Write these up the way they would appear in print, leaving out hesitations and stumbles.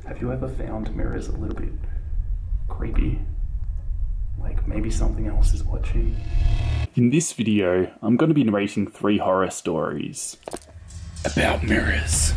Have you ever found mirrors a little bit creepy? Like maybe something else is watching? In this video, I'm going to be narrating 3 horror stories about mirrors.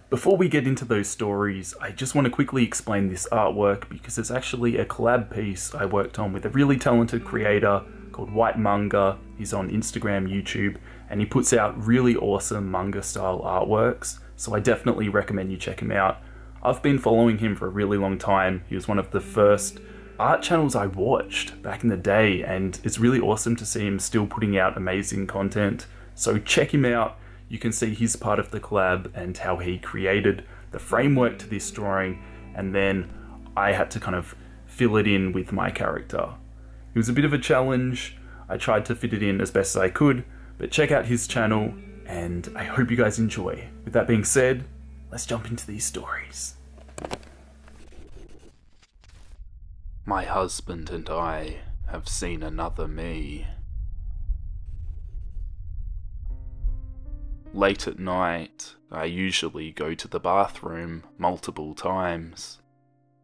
Before we get into those stories, I just want to quickly explain this artwork because it's actually a collab piece I worked on with a really talented creator called White Manga. He's on Instagram, YouTube, and he puts out really awesome manga style artworks, so I definitely recommend you check him out. I've been following him for a really long time. He was one of the first art channels I watched back in the day, and it's really awesome to see him still putting out amazing content. So check him out. You can see his part of the collab and how he created the framework to this drawing, and then I had to kind of fill it in with my character. It was a bit of a challenge. I tried to fit it in as best as I could, but check out his channel and I hope you guys enjoy. With that being said, let's jump into these stories. My husband and I have seen another me. Late at night, I usually go to the bathroom multiple times,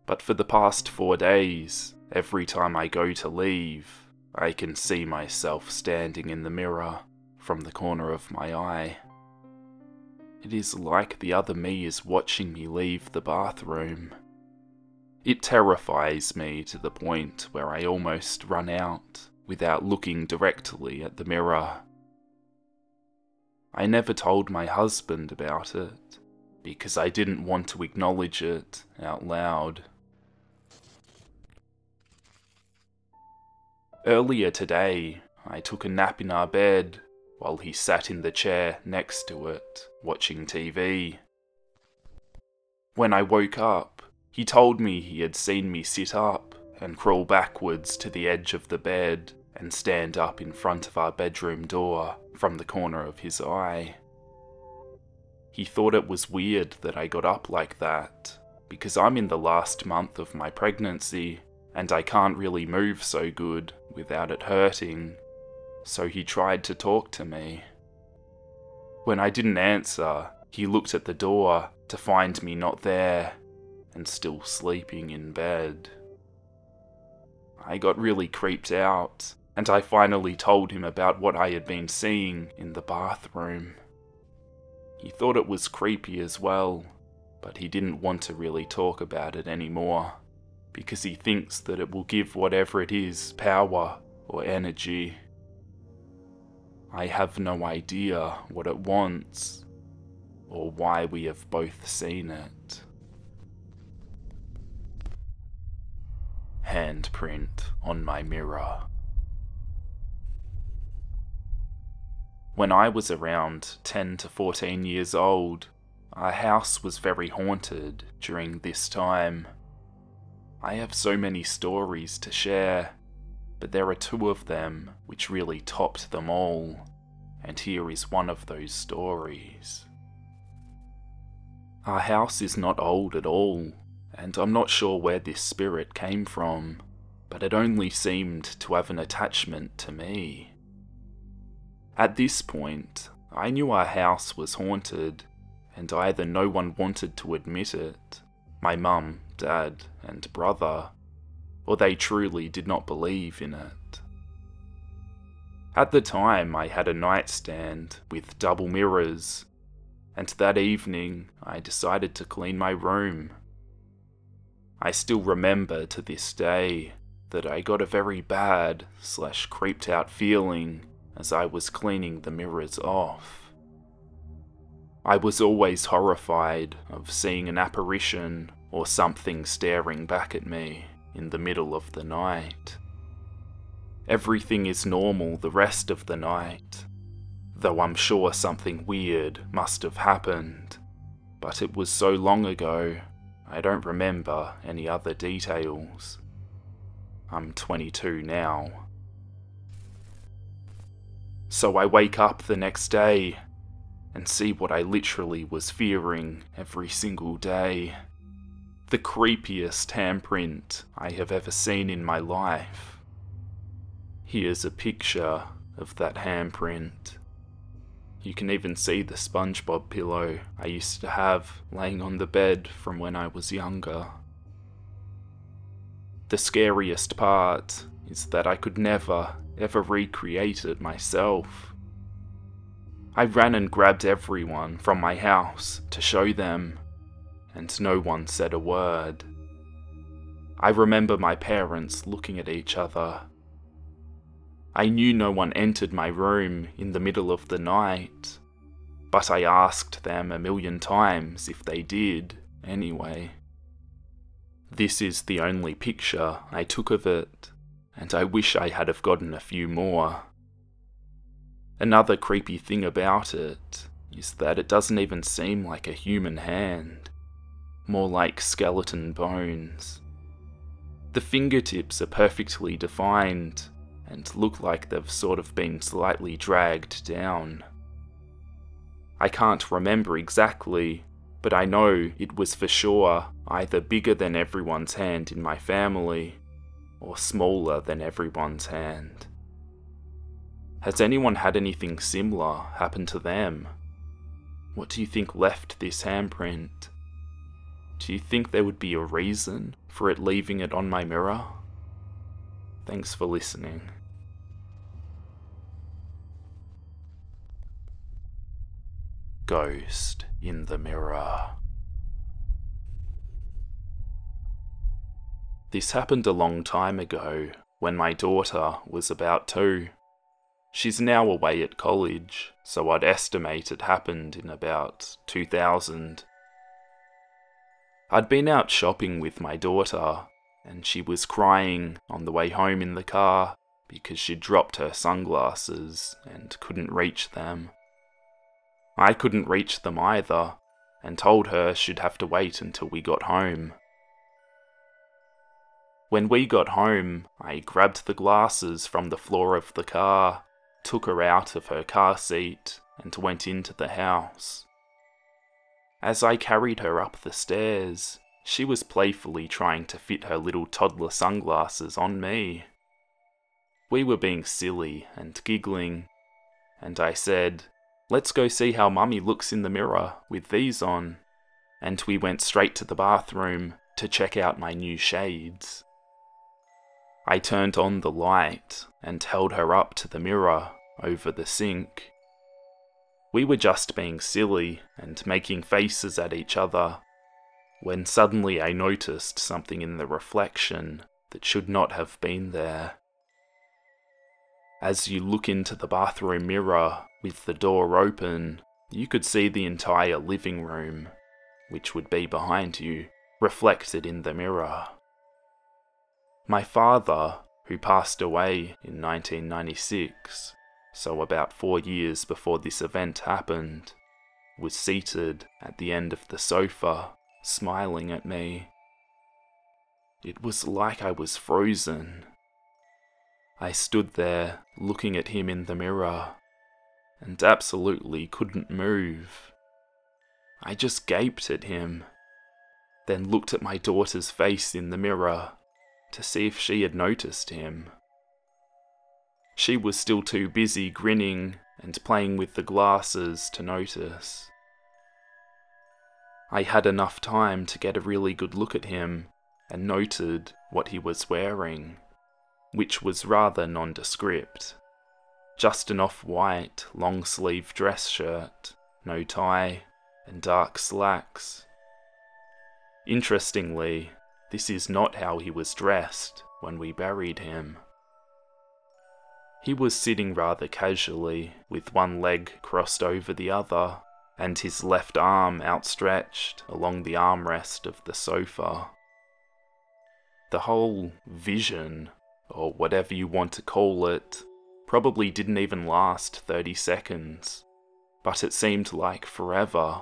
but for the past 4 days, every time I go to leave, I can see myself standing in the mirror from the corner of my eye. It is like the other me is watching me leave the bathroom. It terrifies me to the point where I almost run out without looking directly at the mirror. I never told my husband about it because I didn't want to acknowledge it out loud. Earlier today, I took a nap in our bed while he sat in the chair next to it, watching TV. When I woke up, he told me he had seen me sit up and crawl backwards to the edge of the bed and stand up in front of our bedroom door from the corner of his eye. He thought it was weird that I got up like that, because I'm in the last month of my pregnancy and I can't really move so good without it hurting, so he tried to talk to me. When I didn't answer, he looked at the door to find me not there and still sleeping in bed. I got really creeped out, and I finally told him about what I had been seeing in the bathroom. He thought it was creepy as well, but he didn't want to really talk about it anymore, because he thinks that it will give whatever it is power or energy. I have no idea what it wants, or why we have both seen it. Handprint on my mirror. When I was around 10 to 14 years old, our house was very haunted during this time. I have so many stories to share, but there are 2 of them which really topped them all, and here is one of those stories. Our house is not old at all, and I'm not sure where this spirit came from, but it only seemed to have an attachment to me. At this point, I knew our house was haunted, and either no one wanted to admit it, my mum, dad, and brother, or they truly did not believe in it. At the time, I had a nightstand with double mirrors, and that evening I decided to clean my room. I still remember to this day that I got a very bad / creeped out feeling as I was cleaning the mirrors off. I was always horrified of seeing an apparition or something staring back at me in the middle of the night. Everything is normal the rest of the night, though I'm sure something weird must have happened, but it was so long ago I don't remember any other details. I'm 22 now. So I wake up the next day and see what I literally was fearing every single day. The creepiest handprint I have ever seen in my life. Here's a picture of that handprint. You can even see the SpongeBob pillow I used to have laying on the bed from when I was younger. The scariest part is that I could never, ever recreate it myself. I ran and grabbed everyone from my house to show them, and no one said a word. I remember my parents looking at each other. I knew no one entered my room in the middle of the night, but I asked them 1,000,000 times if they did, anyway. This is the only picture I took of it, and I wish I had have gotten a few more. Another creepy thing about it is that it doesn't even seem like a human hand, more like skeleton bones. The fingertips are perfectly defined and look like they've sort of been slightly dragged down. I can't remember exactly, but I know it was for sure either bigger than everyone's hand in my family, or smaller than everyone's hand. Has anyone had anything similar happen to them? What do you think left this handprint? Do you think there would be a reason for it leaving it on my mirror? Thanks for listening. Ghost in the mirror. This happened a long time ago, when my daughter was about 2. She's now away at college, so I'd estimate it happened in about 2000. I'd been out shopping with my daughter, and she was crying on the way home in the car because she'd dropped her sunglasses and couldn't reach them. I couldn't reach them either, and told her she'd have to wait until we got home. When we got home, I grabbed the glasses from the floor of the car, took her out of her car seat, and went into the house. As I carried her up the stairs, she was playfully trying to fit her little toddler sunglasses on me. We were being silly and giggling, and I said, "Let's go see how Mummy looks in the mirror with these on," and we went straight to the bathroom to check out my new shades. I turned on the light and held her up to the mirror over the sink. We were just being silly and making faces at each other, when suddenly I noticed something in the reflection that should not have been there. As you look into the bathroom mirror with the door open, you could see the entire living room, which would be behind you, reflected in the mirror. My father, who passed away in 1996, so about 4 years before this event happened, was seated at the end of the sofa, smiling at me. It was like I was frozen. I stood there, looking at him in the mirror, and absolutely couldn't move. I just gaped at him, then looked at my daughter's face in the mirror to see if she had noticed him. She was still too busy grinning and playing with the glasses to notice. I had enough time to get a really good look at him and noted what he was wearing, which was rather nondescript. Just an off-white, long-sleeve dress shirt, no tie, and dark slacks. Interestingly, this is not how he was dressed when we buried him. He was sitting rather casually, with one leg crossed over the other, and his left arm outstretched along the armrest of the sofa. The whole vision, or whatever you want to call it, probably didn't even last 30 seconds, but it seemed like forever.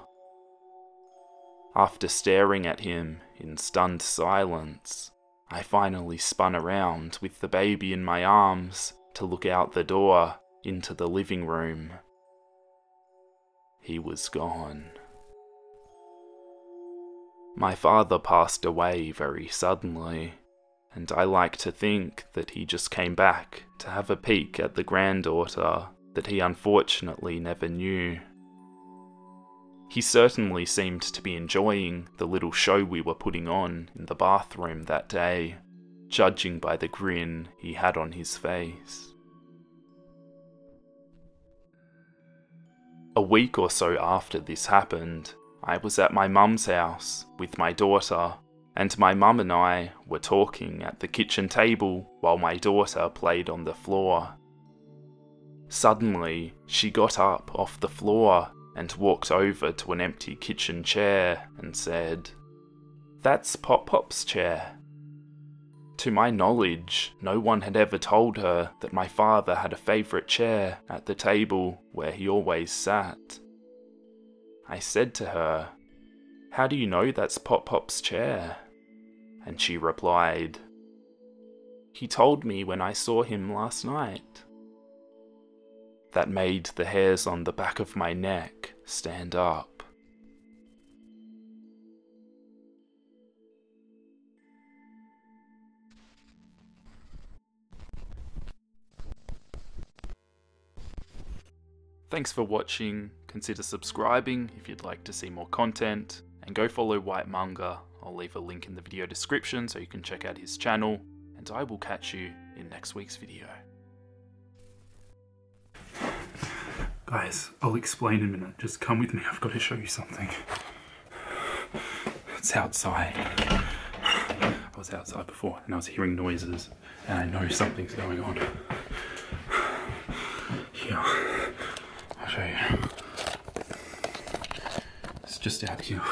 After staring at him in stunned silence, I finally spun around with the baby in my arms to look out the door into the living room. He was gone. My father passed away very suddenly, and I like to think that he just came back to have a peek at the granddaughter that he unfortunately never knew. He certainly seemed to be enjoying the little show we were putting on in the bathroom that day, judging by the grin he had on his face. A week or so after this happened, I was at my mum's house with my daughter, and my mum and I were talking at the kitchen table while my daughter played on the floor. Suddenly, she got up off the floor and walked over to an empty kitchen chair and said, "That's Pop-Pop's chair." To my knowledge, no one had ever told her that my father had a favourite chair at the table where he always sat. I said to her, "How do you know that's Pop-Pop's chair?" And she replied, "He told me when I saw him last night." That made the hairs on the back of my neck stand up. Thanks for watching. Consider subscribing if you'd like to see more content, and go follow White Manga. I'll leave a link in the video description so you can check out his channel, and I will catch you in next week's video. Guys, I'll explain in a minute. Just come with me, I've got to show you something. It's outside. I was outside before and I was hearing noises and I know something's going on. Here, I'll show you. It's just out here.